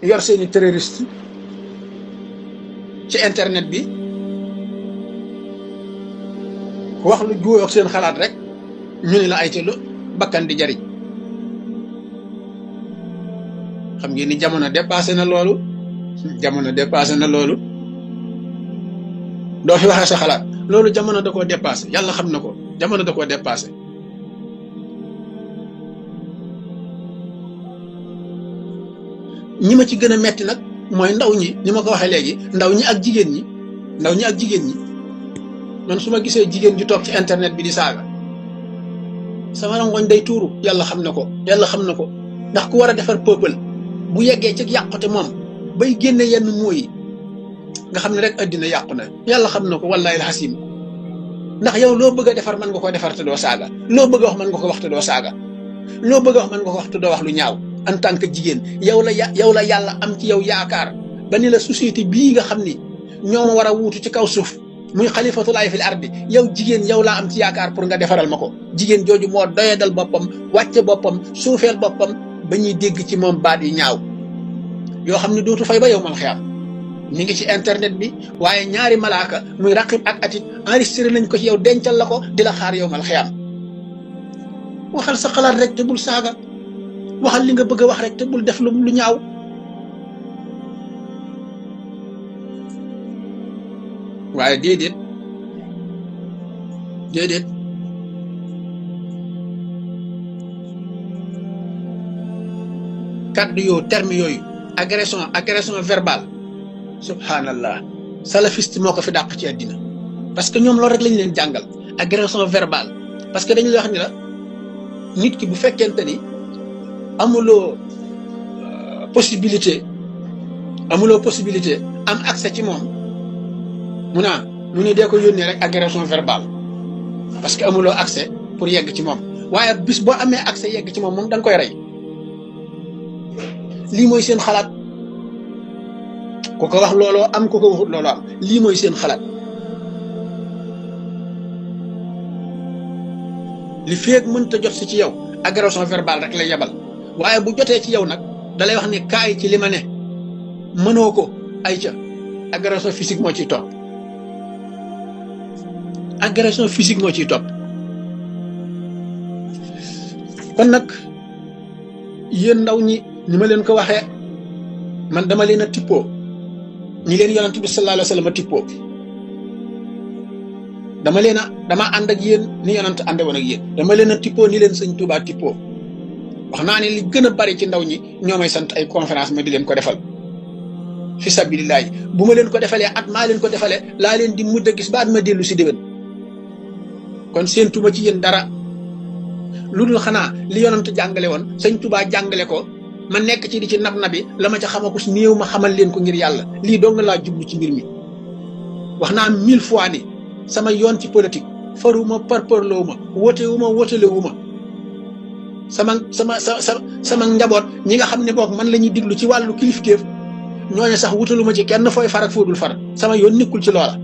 yor seeni terroriste ci internet bi wax lu juuyoo ak seen xalaat rek ñu ne la ay lu bakkan di jariñ. xam ngeen ni jamono dépassé na loolu doo fi waxee sa xalaat loolu jamono da koo dépassé yàlla xam na ko jamono da koo dépassé. ñi ma ci gën a metti nag mooy ndaw ñi ni ma ko waxee léegi ndaw ñi ak jigéen ñi man su ma gisee jigéen ju toog ci internet bi di saaga sama rangoñ day tuuru yàlla xam na ko ndax ku war a defar peuple bu yeggee ci yàqute moom bay génne yenn mooy nga xam ne rek addina yàqu na yàlla xam na ko wallahi alxasim ndax yow loo bëgg a defar mën nga ko defar te doo saaga loo bëgg a wax mën nga ko wax te doo saaga loo bëgg a wax mën nga ko wax te doo wax lu ñaaw en tant que jigéen yow la yàlla am ci yow yaakaar ba ni la société bii nga xam ni ñoo ma war a wuutu ci kaw suuf muy xalifatulaay fil ardi yow jigéen yow laa am ci yaakaar pour nga defaral ma ko jigéen jooju moo doyadal boppam wàcce boppam suufeel boppam ba ñuy dégg ci moom baat yu ñaaw yoo xam ne dootu fay ba yow mal xiyam ñu ngi ci internet bi waaye ñaari malaaka muy raqib ak atit enregistré nañ ko ci yow dencal la ko di la xaar yow mal xiyam waxal sa xalaat rek te bul saaga waxal li nga bëgg a wax rek te bul def lu ñaaw waaye déedéet kaddu yoo terme yooyu agression verbale subhanallah salafiste moo ko fi dàq ci àddina parce que ñoom loolu rek lañu leen jàngal agression verbale parce que dañu lay wax ni la nit ki bu fekkente ni amuloo possibilité am accès ci moom mu ne dee ko yónnee rek agression verbale parce que amuloo accès pour yegg ci moom waaye bis boo amee accès yegg ci moom da nga koy rey lii mooy seen xalaat ku ko wax looloo am ku ko waxut looloo am lii mooy seen xalaat li feeg mënta jot si ci yow agression verbale rek lay yebal waaye bu jotee ci yow nag dalay wax ne kaay ci li ma ne mënoo ko ay ca agression physique moo ciy topp kon nag yéen ndaw ñi ni ma leen ko waxee man dama leen a tippoo ñi leen yonent bi sallallahu alayhi wa sallam a tippoo dama ànd ak yéen ni yonent ànde woon ak yéen dama leen a tippoo ni leen sëñ Tuubaa tippoo wax naa ne li gën a bari ci ndaw ñi ñoo may sant ay conférence ma di leen ko defal fi sabilillahi bu ma leen ko defalee at maa leen ko defalee laa leen di mujj a gis ba at ma dellu si déwén kon seen tuma ci yéen dara lu dul xanaa li yonent jàngale woon sëñ Tuubaa jàngale ko ma nekk ci di ci nab nabi la ma ca xamakus néew ma xamal leen ko ngir yàlla lii dong laa jublu ci mbir mi wax naa 1000 fois ni sama yoon ci politique faruma parparloo ma wotelewu ma sama njaboot ñi nga xam ne boog man la ñuy diglu ci wàllu kilifteef ñooñu sax wutalu ma ci kenn fooy far ak foodul far sama yoon nekkul ci loola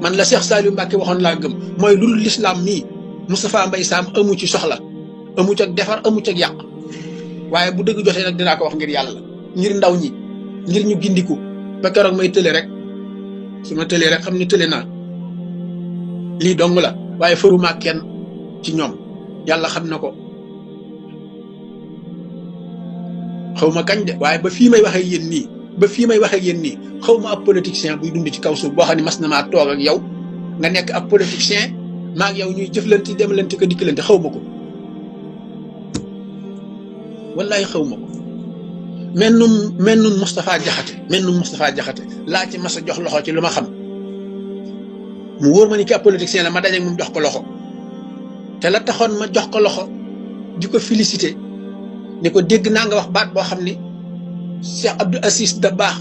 man la Cheikh Saliou Mbacké waxoon laa gëm mooy lu dul lislaam mii Moustapha Mbaye Sam amu ci soxla amu ci ak defar amu ci ak yàq waaye bu dëgg jotee nag dinaa ko wax ngir yàlla ngir ndaw ñi ngir ñu gindiku ba keroog may tële rek su ma tëlee rek xam ni tële naa lii dong la waaye faruma kenn ci ñoom yàlla xam na ko xaw ma kañ de waaye ba fii may waxee yéen nii xaw ma ab politicien buy dund ci kaw suuf boo xam ne mas na maa toog ak yow nga nekk ab politicien maa ak yow ñuy jëflante demlante ko dikkalante xaw ma ko wallaay xaw ma ko mennum Moustapha Diakhaté laa ci mas a jox loxo ci lu ma xam mu wóor ma ni ki ab politicien la ma dajeeg moom jox ko loxo te la taxoon ma jox ko loxo di ko félicité ni ko dégg naa nga wax baat boo xam ni Cheikh Abdou Aziz Dabakh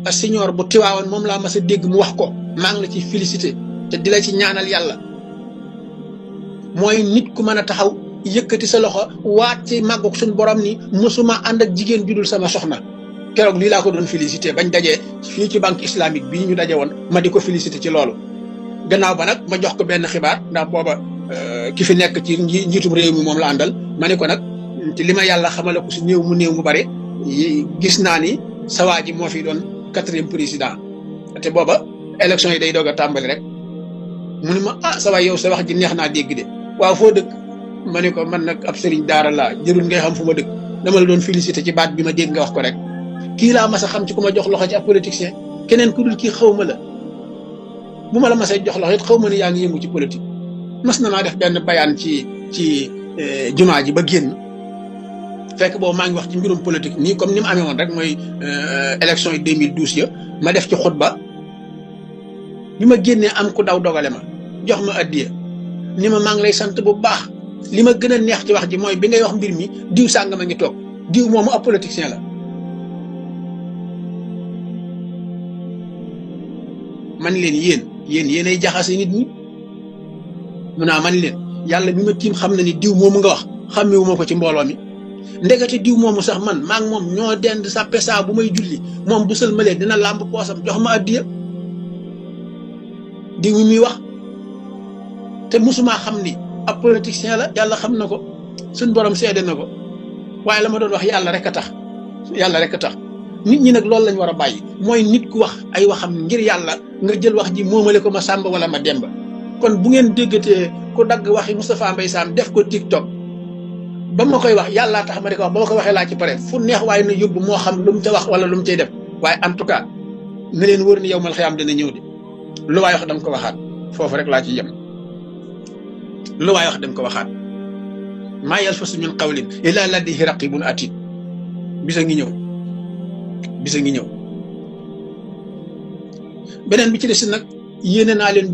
a senior bu Tiwaawoon moom laa mas a dégg mu wax ko maa ngi la ci félicité te di la ci ñaanal yàlla mooy nit ku mën a taxaw yëkkati sa loxo waat ci màggug suñu borom ni mosuma ànd ak jigéen judul sama soxna keroog lii laa ko doon félicité bañ dajee fii ci banque islamique bii ñu daje woon ma di ko félicité ci loolu gannaaw ba nag ma jox ko benn xibaar ndax booba ki fi nekk ci njiitum réew mi moom la àndal ma ne ko nag ci li ma yàlla xamale ko si néew mu bari gis naa ni sa waa ji moo fi doon 4e président te booba élection yi day doog a tàmbali rek mu ni ma sa waay yow sa wax ji neex naa dégg de waaw foo dëkk ma ne ko man nag ab sëriñ daara laa jërul ngay xam fu ma dëkk dama la doon félicité ci baat bi ma dégg nga wax ko rek kii laa mas a xam ci ku ma jox loxo ci ab politicien keneen ku dul kii xaw ma la bu ma la mas a jox loxo it xaw ma ne yaa ngi yëngu ci politique mas na maa def benn bayaan ci jumaa ji ba génn fekk boobu maa ngi wax ci mbirum politique nii comme ni mu amee woon rek mooy élection yi 2012 ya ma def ci xutba bi ma génnee am ku daw dogale ma jox ma addiya ni ma maa ngi lay sant bu baax li ma gën a neex ci wax ji mooy bi ngay wax mbir mi diw sàngam a ngi toog diw moomu ab politicien la man leen yéenay jaxase nit ñi mun naa man leen yàlla mi ma tiim xam na ni diw moomu nga wax xàmmewu ma ko ci mbooloo mi ndekete diw moomu sax man maa ngi moom ñoo dend sàppe saa bu may julli moom bu sëlmalee dina làmb poosam jox ma addiya diw mi muy wax te musumaa xam ni ab politicien la yàlla xam na ko suñ borom seede na ko waaye la ma doon wax yàlla rek a tax nit ñi nag loolu lañ war a bàyyi mooy nit ku wax ay waxam ngir yàlla nga jël wax ji moomale ko ma sàmba wala ma demba kon bu ngeen déggatee ku dagg waxi Moustapha Mbaye Sam def ko TikTok ba ma koy wax yàllaa tax ma di ko wax ba ma ko waxee laa ci pare fu neex waaye na yóbbu moo xam lu mu ca wax wala lu mu cay def waaye en tout cas na leen wóor ni yow mal xiyaam dina ñëw de lu waay wax danga ko waxaat foofu rek laa ci yem lu waay wax danga ko waxaat maa yalfasu min qawlin illaa ladayhi raqibun atid bisa ngi ñëw beneen bi ci des nag yéene naa leen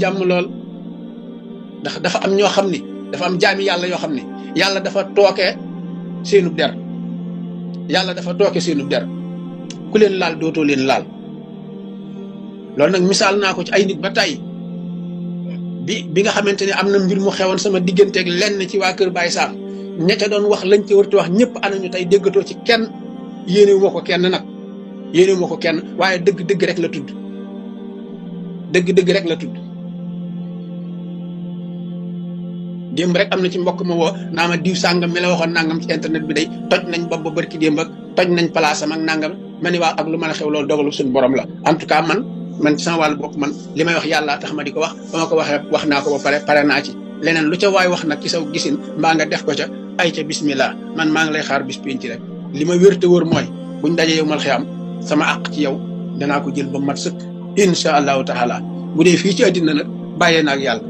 jàmm lool ndax dafa am ñoo xam ni dafa am jaami yàlla yoo xam ni yàlla dafa tooke seenub der ku leen laal dootoo leen laal loolu nag misaal naa ko ci ay nit ba tey bi nga xamante ne am na mbir mu xewoon sama digganteeg lenn ci waa kër Baye Sam ña ca doon wax lañ ca warti wax ñëpp anañu tey déggatoo ci kenn yéenewu ma ko kenn waaye dëgg rek la tudd démb rek am na ci mbokk ma woo naa ma diw sàngam mi la waxoon nangam ci internet bi day toj nañ bopp ba barki démb ak toj nañ palaasam ak nangam ma ni waa ak lu mën a xew loolu dogalu suñu borom la en tout cas man ci sama wàllu bopp man li may wax yàlla tax ma di ko wax ba ma ko waxee wax naa ko ba pare naa ci leneen lu ca waay wax nag ci saw gisin mbaa nga def ko ca ay ca bismillah man maa ngi lay xaar bis pénc rek li ma wér te wóor mooy buñ dajee yow mal xiyaam sama àq ci yow danaa ko jël ba mat sëkk insha allahu taala bu dee fii ci àddina nag bàyyee na ak yàlla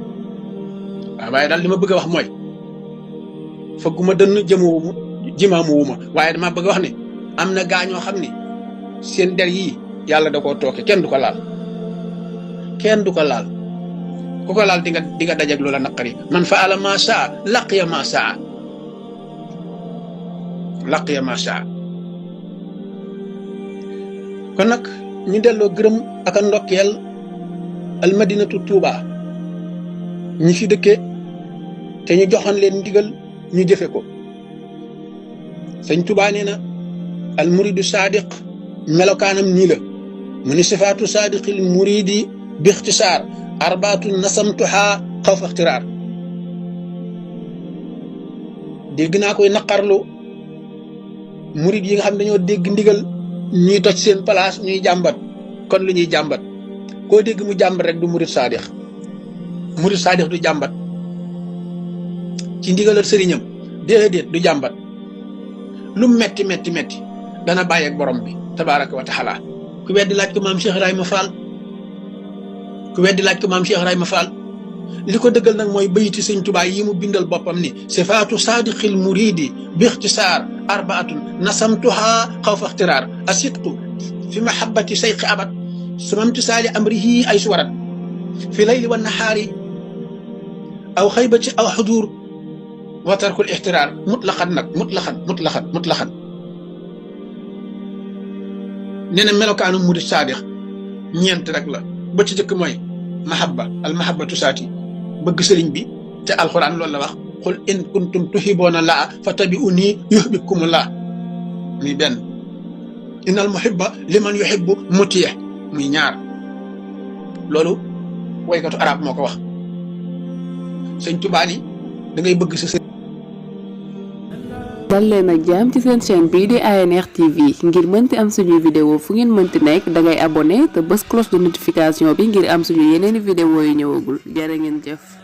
waaw waaye daal li ma bëgg a wax mooy fëgguma dënn jimaamu wuma waaye dama bëgg a wax ne am na gaañoo xam ne seen der yii yàlla da koo tooke kenn du ko laal ku ko laal di nga dajeg loola naqari man faala ma saa laqiya ma saa kon nag ñu delloo gërëm ak a ndokkeel almadinatu Tuuba ñi fi dëkke te ñu joxoon leen ndigal ñu jëfe ko sëñ Tuuba nee na almuridu sadiq melokaanam nii la mu ni sifaatu sadiqil muridi bi ixtisaar arbaatu nasamtuhaa xawfa ixtiraar dégg naa koy naqarlu murid yi nga xam dañoo dégg ndigal ñuy toj seen place ñuy jàmbat kon lu ñuy jàmbat koo dégg mu jàmbat rek du murid saadix du jàmbat ci ndigalal sëriñam déedéet du jàmbat lu metti dana bàyyi ak borom bi tabaaraka wa taala ku weddi laaj ko maam Cheikh Ibrahima Fall li ko dëggal nag mooy bayiti sëñ Tuubaa yi mu bindal boppam ni sifaatu saadiqil muridi bi ixtisaar arbaatun nasamtuhaa xawfa ixtiraar asidqu fi mahabbati sayqi abad sumamtisaali amrihi ay suwarat fi layli wa nahaari aw xaybati aw xuduur wa tarkul ixtiraar mutlaqan nee na melokaanu murid saadix ñeent rek la ba ci jëkk mooy al mahabbatu saati bëgg sëriñ bi te alxuraan loolu la wax qul in kuntum tuhibboona laa fattabi'uuni yuhbibkumullah muy benn innal muhibba liman yuhibbu mutiih muy ñaar loolu woykatu arab moo ko wax sëñ Tuubaa ni da ngay bëgg sa sëriñ dal leen ak jàmm ci seen chaîne bii di ANR TV ngir mënti am suñuy vidéo fu ngeen mënti nekk dangay abonné te bës cloche de notification bi ngir am suñu yeneeni vidéo yu ñëwagul jërë ngeen jëf